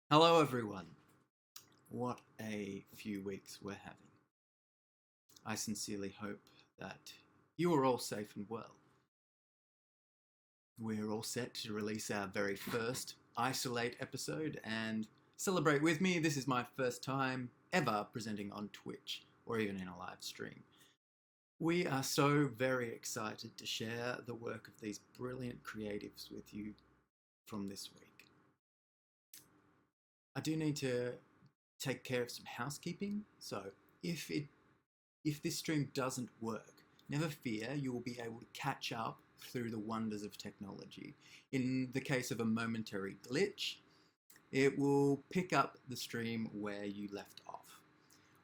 Hello, everyone. What a few weeks we're having. I sincerely hope that you are all safe and well. We're all set to release our very first isol8 episode and celebrate with me. This is my first time ever presenting on Twitch or even in a live stream. We are so very excited to share the work of these brilliant creatives with you from this week. I do need to take care of some housekeeping, so if this stream doesn't work, never fear, you will be able to catch up through the wonders of technology. In the case of a momentary glitch, it will pick up the stream where you left off,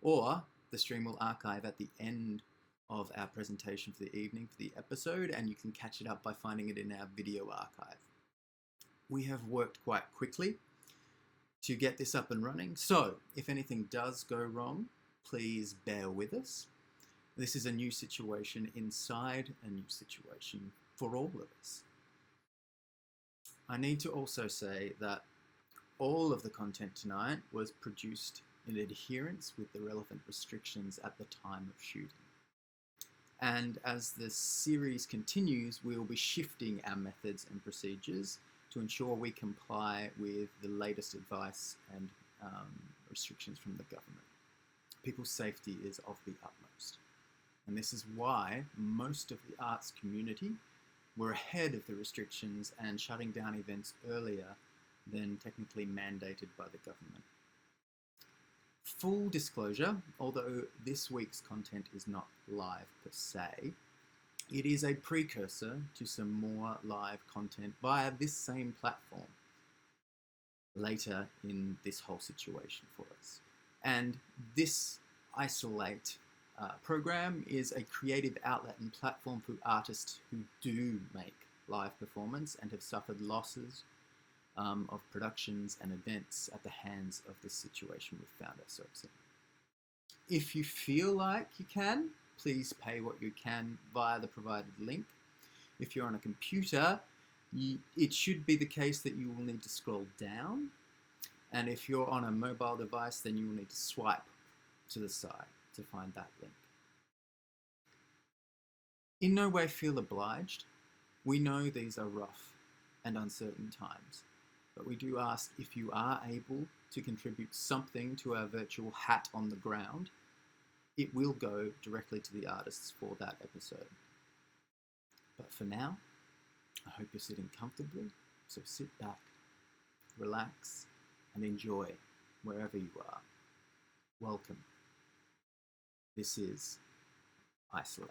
or the stream will archive at the end of our presentation for the evening for the episode, and you can catch it up by finding it in our video archive. We have worked quite quickly to get this up and running, so if anything does go wrong, please bear with us. This is a new situation inside a new situation for all of us. I need to also say that all of the content tonight was produced in adherence with the relevant restrictions at the time of shooting. And as the series continues, we will be shifting our methods and procedures to ensure we comply with the latest advice and restrictions from the government. People's safety is of the utmost. And this is why most of the arts community were ahead of the restrictions and shutting down events earlier than technically mandated by the government. Full disclosure, although this week's content is not live per se, it is a precursor to some more live content via this same platform later in this whole situation for us. And this isol8 program is a creative outlet and platform for artists who do make live performance and have suffered losses of productions and events at the hands of this situation we've found ourselves in. If you feel like you can, please pay what you can via the provided link. If you're on a computer, it should be the case that you will need to scroll down. And if you're on a mobile device, then you will need to swipe to the side to find that link. In no way feel obliged. We know these are rough and uncertain times, but we do ask if you are able to contribute something to our virtual hat on the ground. It will go directly to the artists for that episode. But for now, I hope you're sitting comfortably, so sit back, relax, and enjoy wherever you are. Welcome. This is isol8.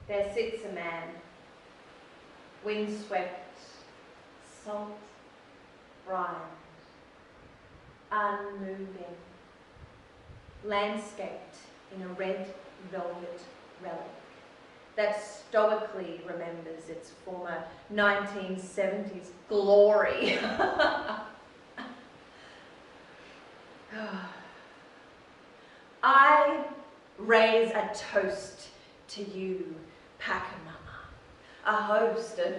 There sits a man, windswept, salt, brine, unmoving, landscaped in a red velvet relic that stoically remembers its former 1970s glory. I raise a toast to you, Pachamama, a host of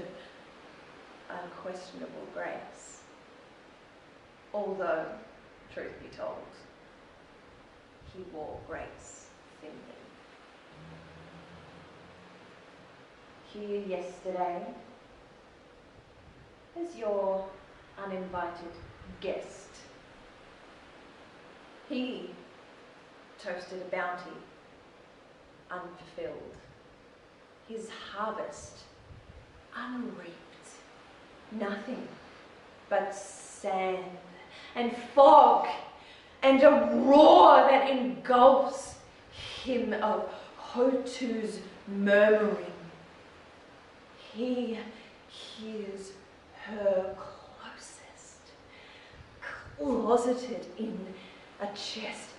unquestionable grace. Although, truth be told, he wore grace thinly. Here yesterday, as your uninvited guest, he toasted a bounty unfulfilled, his harvest unreaped, nothing but sand and fog and a roar that engulfs him of Hotu's murmuring. He hears her closest, closeted in a chest,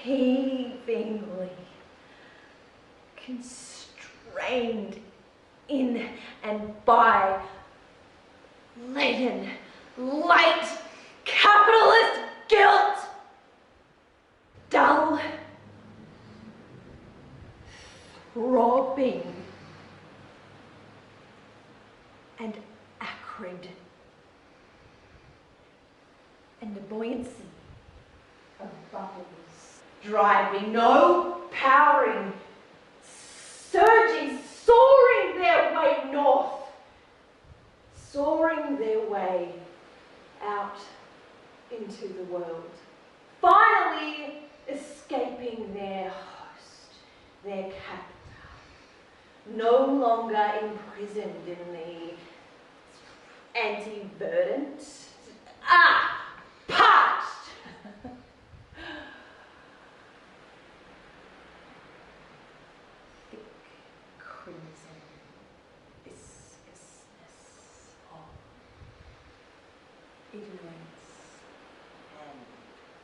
heavingly, constrained in and by laden, light, capitalist guilt, dull, throbbing, and acrid, and the buoyancy of bubbles, driving, no powering, surging, soaring their way north, soaring their way out into the world, finally escaping their host, their captor, no longer imprisoned in the anti-verdant, parched, thick crimson viscousness of ignorance and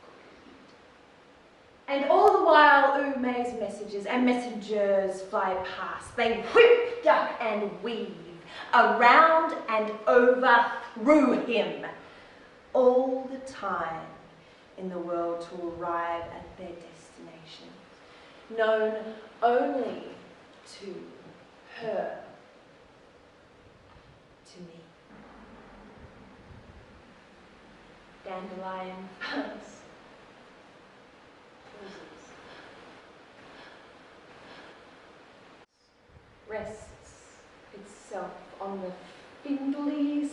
greed. And all the while Ume's messages and messengers fly past. They whip, duck and weave around and over through him, all the time in the world to arrive at their destination, known only to her, to me. Dandelion buds, rests itself on the spindly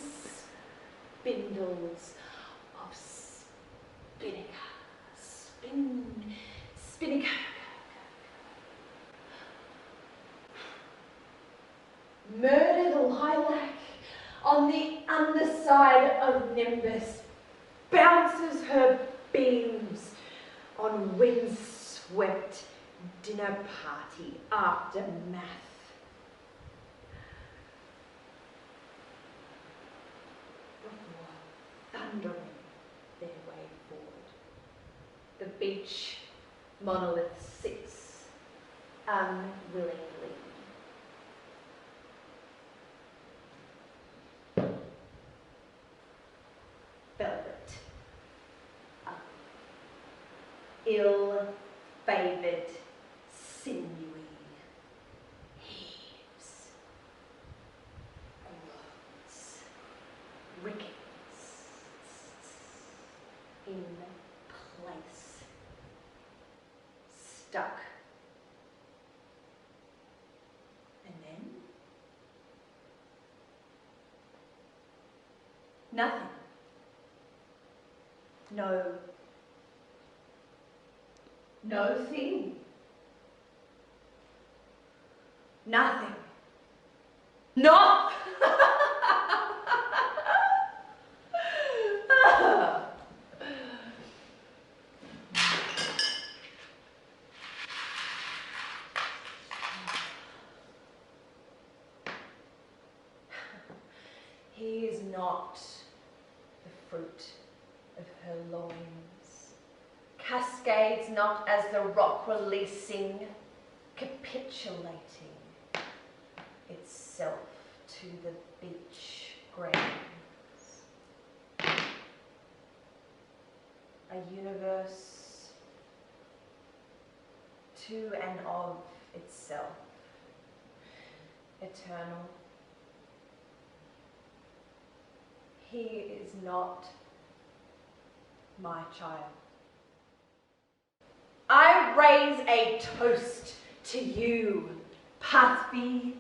spindles of spinnaker, murdered lilac on the underside of Nimbus bounces her beams on windswept dinner party aftermath. Thundering their way forward. The beach monolith sits unwillingly. Velvet, ill-favoured, sinewy, heaves, grows, rickets in place, stuck. And then nothing. No thing. Nothing. No! He is not the fruit of her loins, cascades not as the rock releasing, capitulating itself to the beach grains. A universe to and of itself, eternal. He is not my child. I raise a toast to you, Pathvi,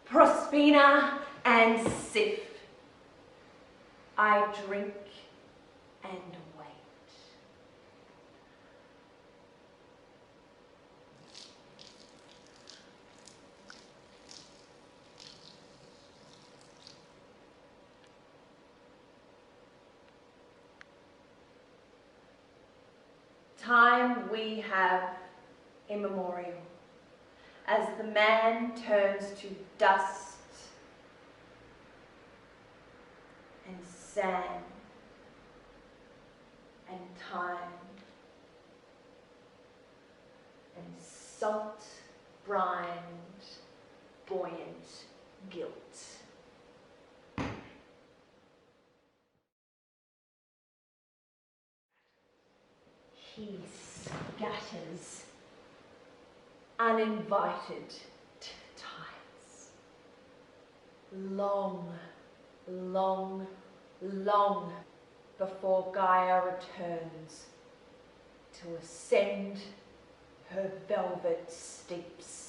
Prospina, and Sif. I drink and wait. Time we have immemorial, as the man turns to dust and sand and time and salt brined buoyant guilt. He scatters uninvited tides. Long, long, long before Gaia returns to ascend her velvet steeps.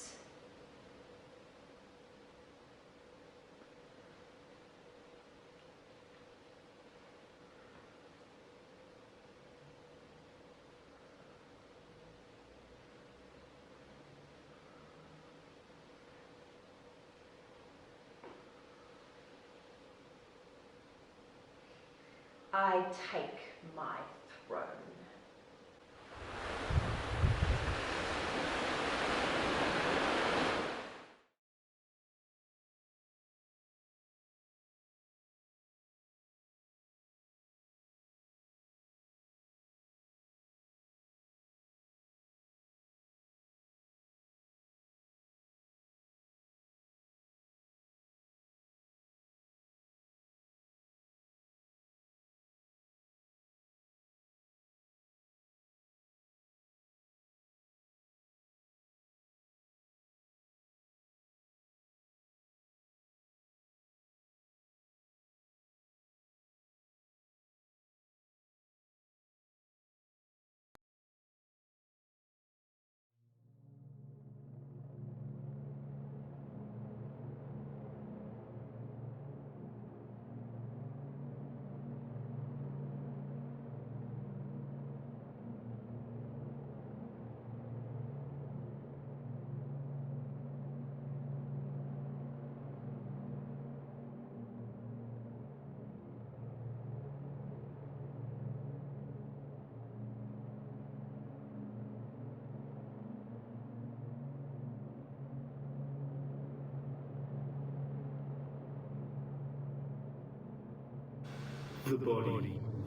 I take my throne.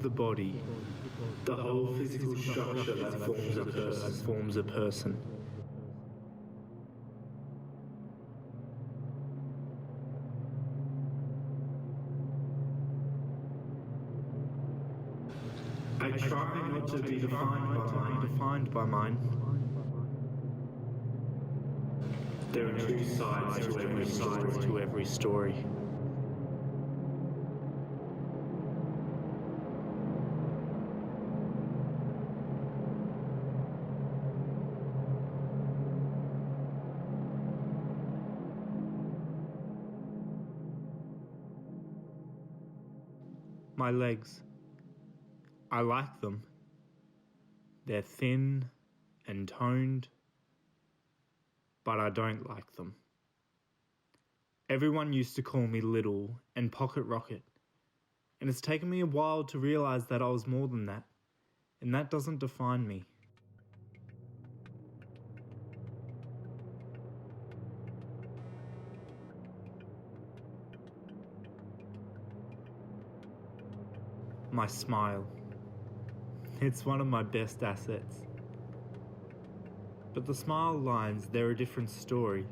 The body, the whole physical structure that forms a person. I try not to be defined by mine. There are two sides to every story. My legs. I like them. They're thin and toned, but I don't like them. Everyone used to call me Little and Pocket Rocket, and it's taken me a while to realize that I was more than that, and that doesn't define me. My smile. It's one of my best assets. But the smile lines, they're a different story.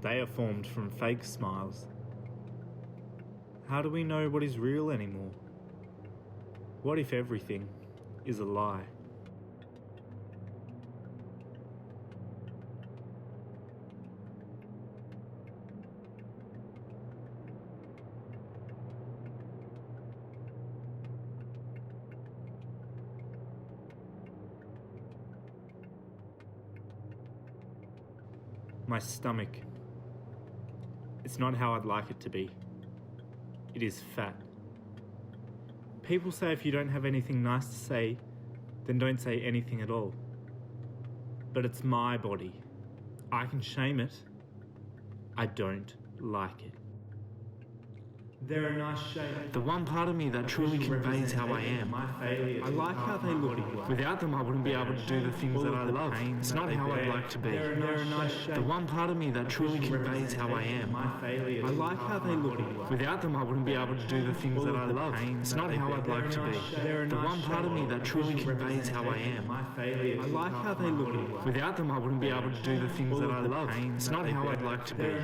They are formed from fake smiles. How do we know what is real anymore? What if everything is a lie? My stomach. It's not how I'd like it to be. It is fat. People say if you don't have anything nice to say, then don't say anything at all. But it's my body. I can shame it. I don't like it. They're a nice shape. The one part of me that truly conveys how I am. I like how they look. Without them, I wouldn't be able to do the things that I love. It's not how I'd like to be. They're a nice shape. The one part of me that truly conveys how I am. I like how they look. Without them, I wouldn't be able to do the things that I love. It's not how I'd like to be. The one part of me that truly conveys how I am. I like how they look. Without them, I wouldn't be able to do the things that I love. It's not how I'd like to be.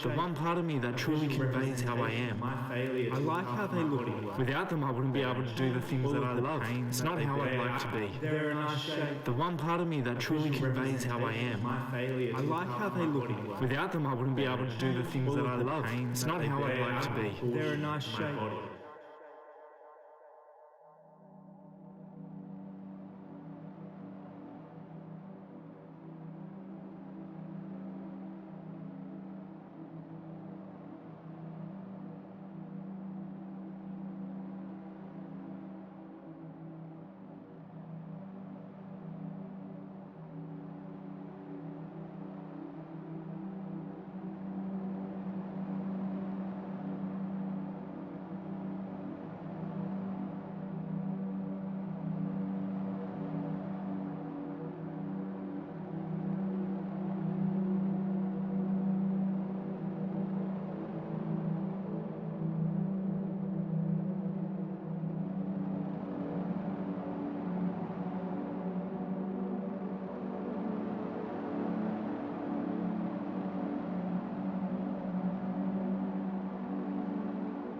The one part of me that truly conveys how I am. I like how they look. Without them, I wouldn't be able to do the things that I love. It's not how I'd like to be. They're a nice shape. The one part of me that truly conveys how I am. I like how they look. Without them, I wouldn't be able to do the things that I love. It's not how I'd like to be. They're a nice shape.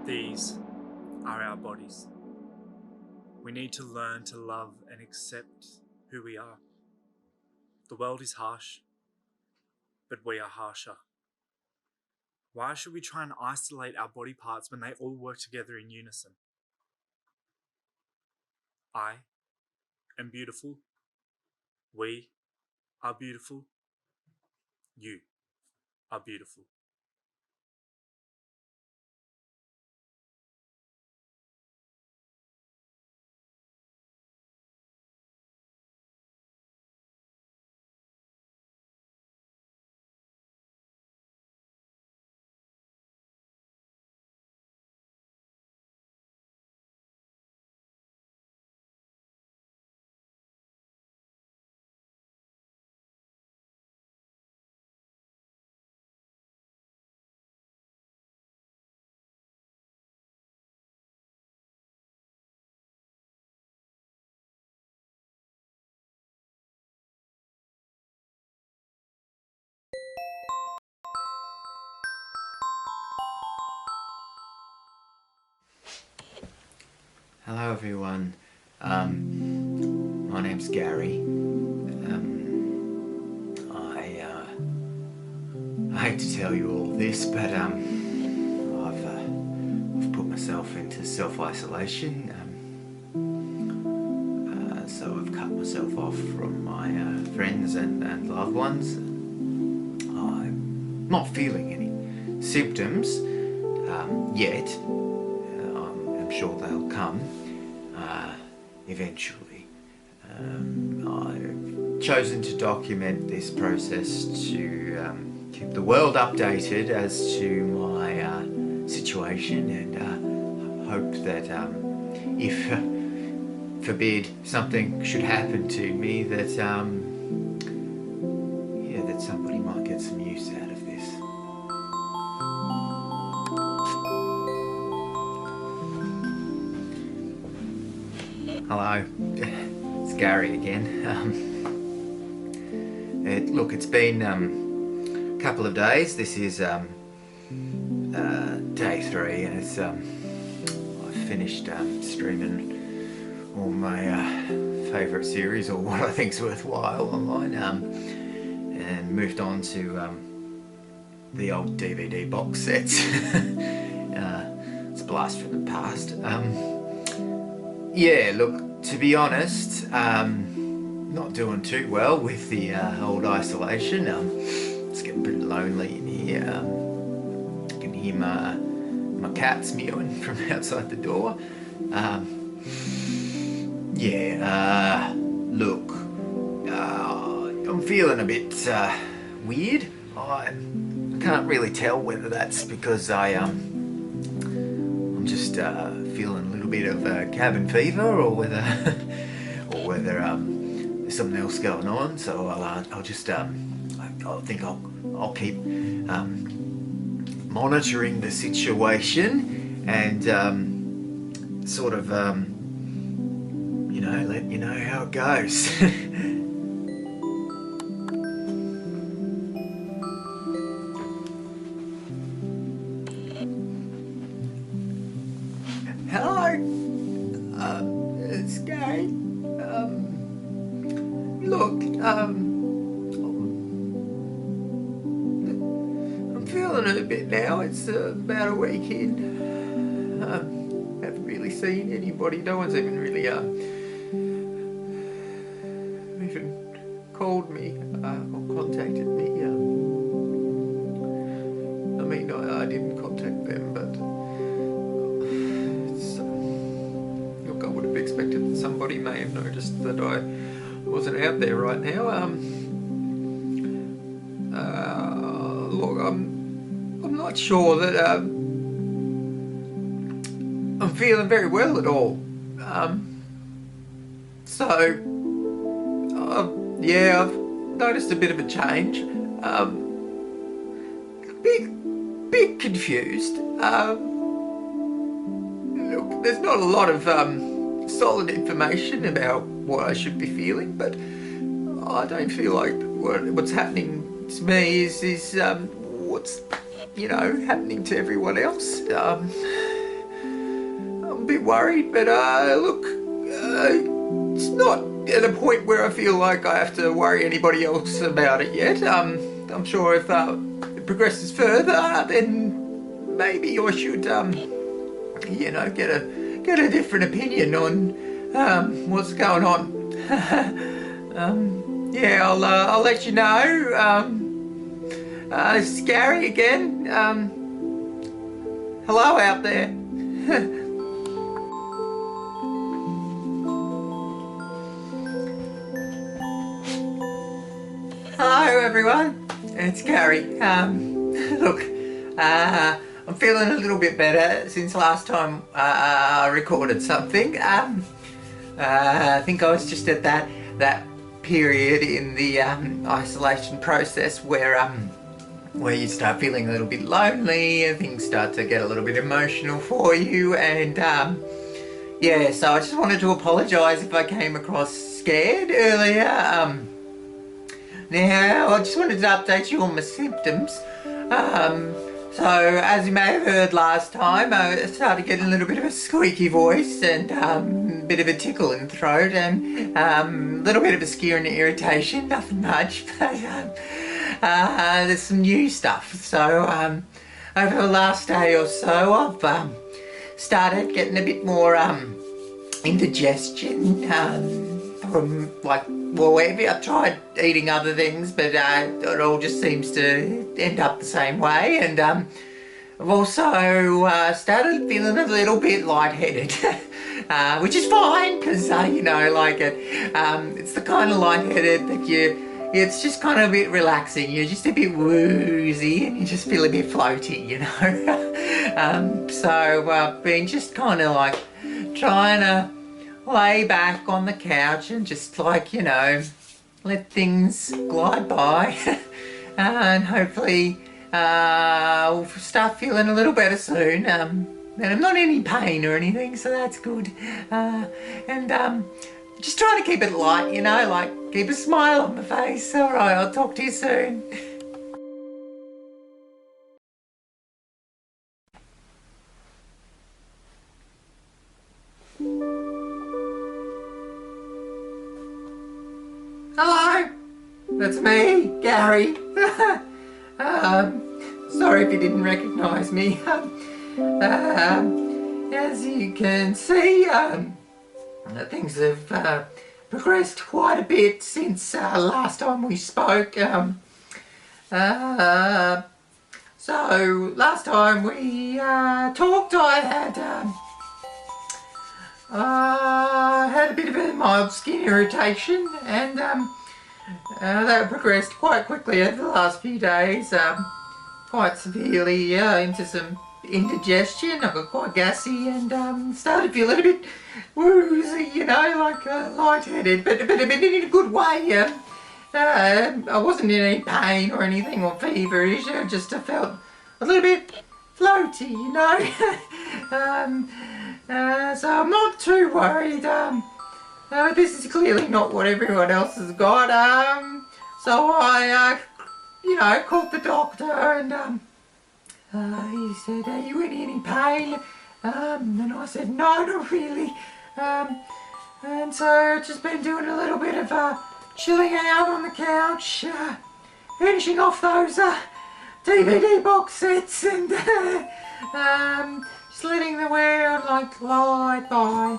These are our bodies. We need to learn to love and accept who we are. The world is harsh, but we are harsher. Why should we try and isolate our body parts when they all work together in unison? I am beautiful. We are beautiful. You are beautiful. Hello everyone, my name's Gary. I hate to tell you all this, but I've put myself into self-isolation, so I've cut myself off from my friends and loved ones. I'm not feeling any symptoms yet. I'm sure they'll come eventually. I've chosen to document this process to keep the world updated as to my situation, and hope that if, forbid, something should happen to me, that that somebody might get some use out of this. Hello, it's Gary again. Look, it's been a couple of days. This is day 3, and it's I've finished streaming all my favourite series, or what I think's worthwhile, online, and moved on to the old DVD box sets. It's a blast from the past. Yeah, look, to be honest, not doing too well with the old isolation. Let's get getting pretty lonely in here. I can hear my cats mewing from outside the door. Look, I'm feeling a bit weird. I can't really tell whether that's because I'm just feeling a little bit of cabin fever, or whether there's something else going on. So I'll just I think I'll keep monitoring the situation and sort of let you know how it goes. Hello, it's Gary. Look, I'm feeling it a bit now. It's about a week in. Haven't really seen anybody. No one's even really even called me or contacted me. I didn't contact them, but look, I would have expected that somebody may have noticed that I wasn't out there right now. Look, I'm not sure that I'm feeling very well at all. Yeah, I've noticed a bit of a change. Bit confused. Look, there's not a lot of solid information about what I should be feeling, but I don't feel like what's happening to me is what's happening to everyone else. I'm a bit worried, but look, it's not at a point where I feel like I have to worry anybody else about it yet. I'm sure if it progresses further, then maybe I should, get a different opinion on what's going on. Yeah, I'll let you know. This is Gary again. Hello out there. Hello everyone, it's Gary. Look, I'm feeling a little bit better since last time I recorded something. I think I was just at that period in the isolation process where you start feeling a little bit lonely and things start to get a little bit emotional for you, and yeah, so I just wanted to apologise if I came across scared earlier. Now, I just wanted to update you on my symptoms. So, as you may have heard last time, I started getting a little bit of a squeaky voice and a bit of a tickle in the throat and a little bit of a scare and irritation, nothing much, but there's some new stuff. So, over the last day or so, I've started getting a bit more indigestion from I've tried eating other things, but it all just seems to end up the same way. And I've also started feeling a little bit lightheaded, which is fine because it's the kind of lightheaded that it's just kind of a bit relaxing. You're just a bit woozy and you just feel a bit floaty, So I've been just kind of like trying to lay back on the couch and just let things glide by and hopefully we'll start feeling a little better soon. And I'm not in any pain or anything, so that's good. And just trying to keep it light, keep a smile on my face. Alright, I'll talk to you soon. Hello, that's me, Gary. Sorry if you didn't recognise me. As you can see, things have progressed quite a bit since last time we spoke. So last time we talked, I had a bit of a mild skin irritation, and that progressed quite quickly over the last few days, quite severely into some indigestion. I got quite gassy and started to feel a little bit woozy, like lightheaded, but in a good way. I wasn't in any pain or anything or feverish. I just felt a little bit floaty, so I'm not too worried. This is clearly not what everyone else has got. So I, called the doctor and he said, "Are you in any pain?" And I said, "No, not really." And so I've just been doing a little bit of chilling out on the couch, finishing off those DVD box sets and just letting the world glide by.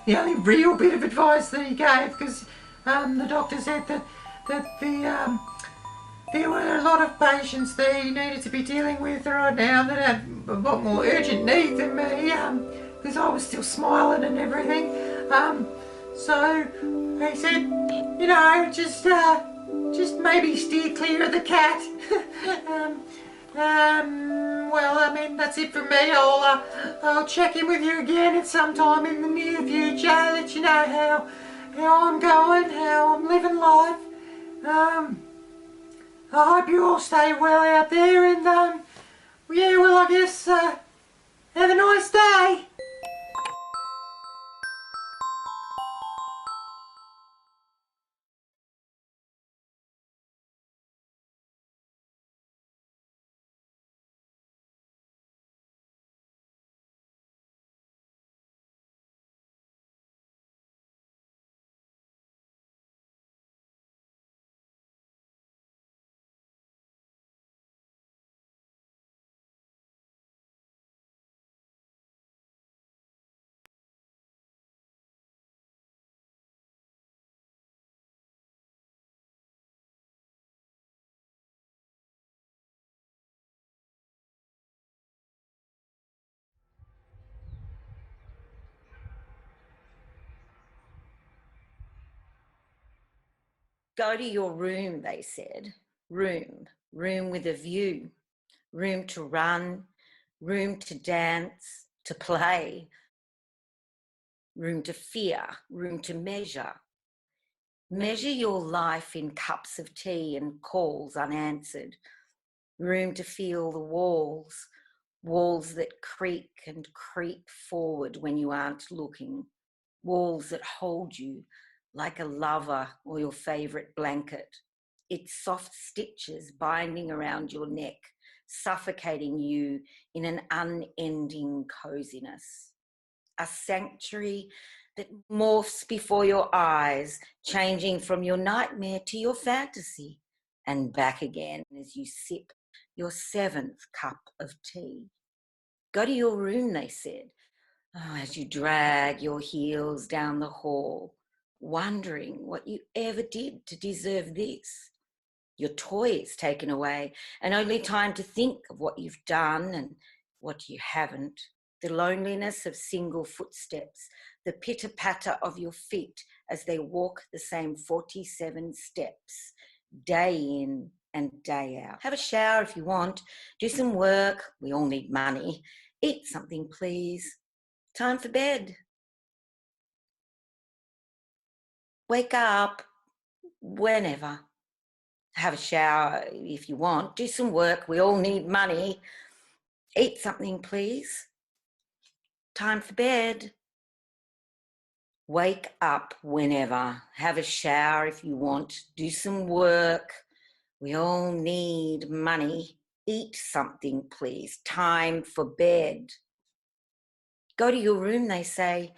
The only real bit of advice that he gave, because the doctor said that there were a lot of patients that he needed to be dealing with right now that had a lot more urgent need than me, because I was still smiling and everything. So he said, just maybe steer clear of the cat. Well, that's it from me. I'll check in with you again at some time in the near future, let you know how I'm going, how I'm living life. I hope you all stay well out there, and yeah, well, I guess have a nice day. Go to your room, they said. Room with a view, room to run, room to dance, to play, room to fear, room to measure. Measure your life in cups of tea and calls unanswered. Room to feel the walls that creak and creep forward when you aren't looking. Walls that hold you like a lover or your favourite blanket. Its soft stitches binding around your neck, suffocating you in an unending coziness. A sanctuary that morphs before your eyes, changing from your nightmare to your fantasy, and back again as you sip your 7th cup of tea. Go to your room, they said, as you drag your heels down the hall, wondering what you ever did to deserve this. Your toys taken away, and only time to think of what you've done and what you haven't. The loneliness of single footsteps, the pitter-patter of your feet as they walk the same 47 steps, day in and day out. Have a shower if you want. Do some work. We all need money. Eat something, please. Time for bed. Wake up whenever. Have a shower if you want. Do some work. We all need money. Eat something, please. Time for bed. Wake up whenever. Have a shower if you want. Do some work. We all need money. Eat something, please. Time for bed. Go to your room, they say.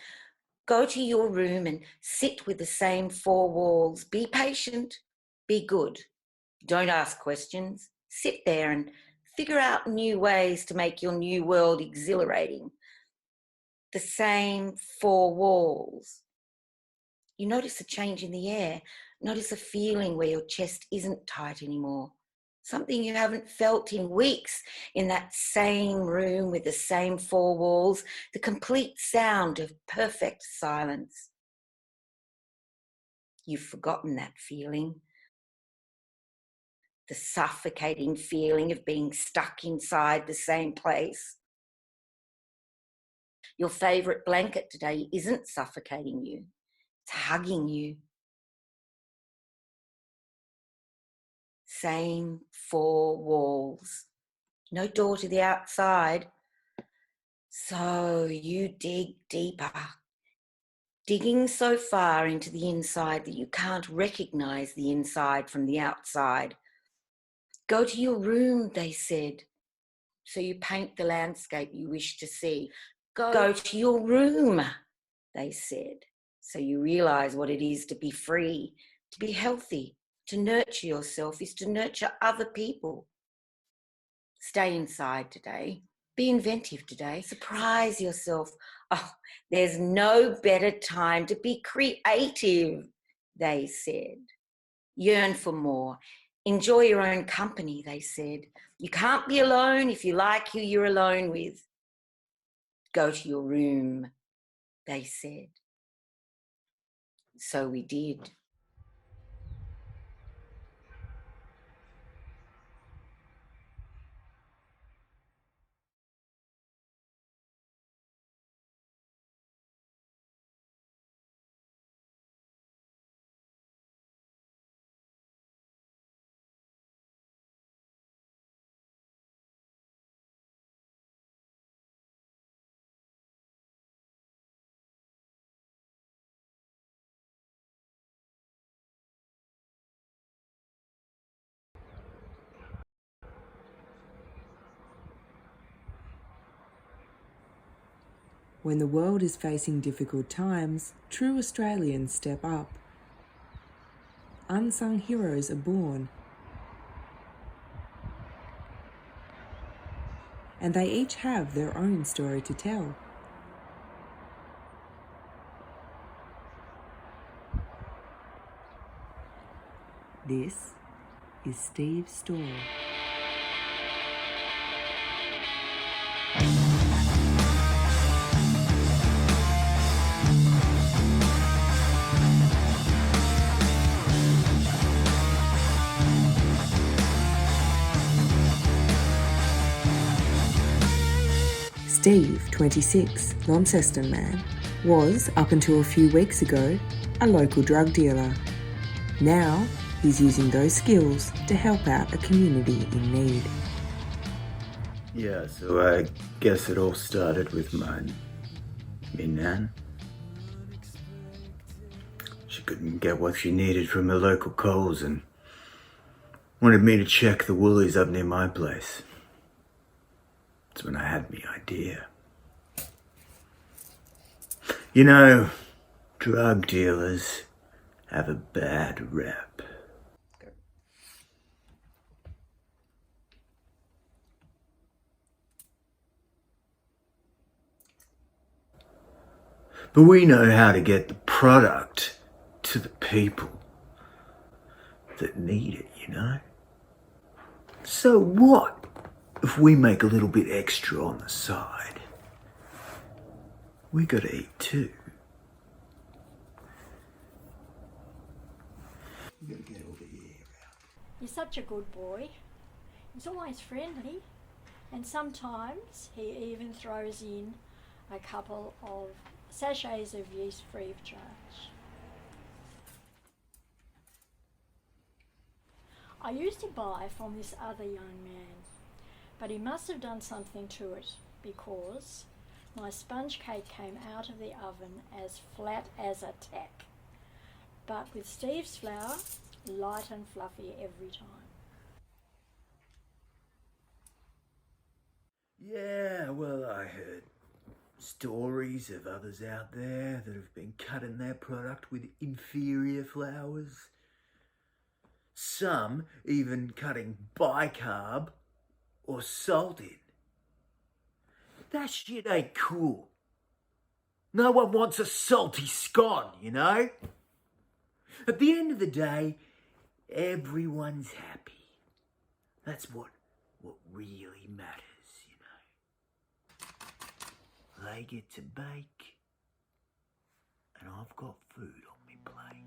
Go to your room and sit with the same 4 walls. Be patient. Be good. Don't ask questions. Sit there and figure out new ways to make your new world exhilarating. The same 4 walls. You notice a change in the air. Notice a feeling where your chest isn't tight anymore. Something you haven't felt in weeks, in that same room with the same four walls, the complete sound of perfect silence. You've forgotten that feeling. The suffocating feeling of being stuck inside the same place. Your favourite blanket today isn't suffocating you, it's hugging you. Same four walls, no door to the outside. So you dig deeper, digging so far into the inside that you can't recognise the inside from the outside. Go to your room, they said, so you paint the landscape you wish to see. Go to your room, they said, so you realise what it is to be free, to be healthy. To nurture yourself is to nurture other people. Stay inside today. Be inventive today. Surprise yourself. Oh, there's no better time to be creative, they said. Yearn for more. Enjoy your own company, they said. You can't be alone if you like who you're alone with. Go to your room, they said. So we did. When the world is facing difficult times, true Australians step up. Unsung heroes are born, and they each have their own story to tell. This is Steve's story. Steve, 26, Launceston man, was, up until a few weeks ago, a local drug dealer. Now, he's using those skills to help out a community in need. Yeah, so I guess it all started with me nan. She couldn't get what she needed from her local Coles and wanted me to check the Woolies up near my place. That's when I had me idea. You know, drug dealers have a bad rep. But we know how to get the product to the people that need it, you know? So what if we make a little bit extra on the side? We gotta eat too. We gotta get all the air out. He's such a good boy. He's always friendly, and sometimes he even throws in a couple of sachets of yeast free of charge. I used to buy from this other young man, but he must have done something to it, because my sponge cake came out of the oven as flat as a tack. But with Steve's flour, light and fluffy every time. Yeah, well, I heard stories of others out there that have been cutting their product with inferior flours. Some even cutting bicarb or salt in. That shit ain't cool. No one wants a salty scone, you know? At the end of the day, everyone's happy. That's what really matters, you know. They get to bake, and I've got food on my plate.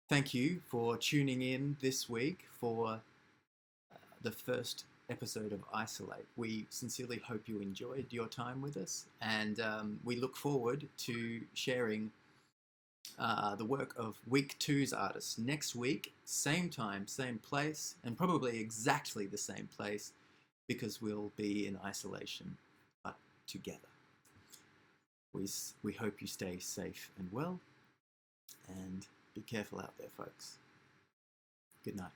Thank you for tuning in this week for the first episode of Isolate. We sincerely hope you enjoyed your time with us, and we look forward to sharing the work of week 2's artists next week, same time, same place, and probably exactly the same place, because we'll be in isolation, but together. We hope you stay safe and well, and be careful out there, folks. Good night.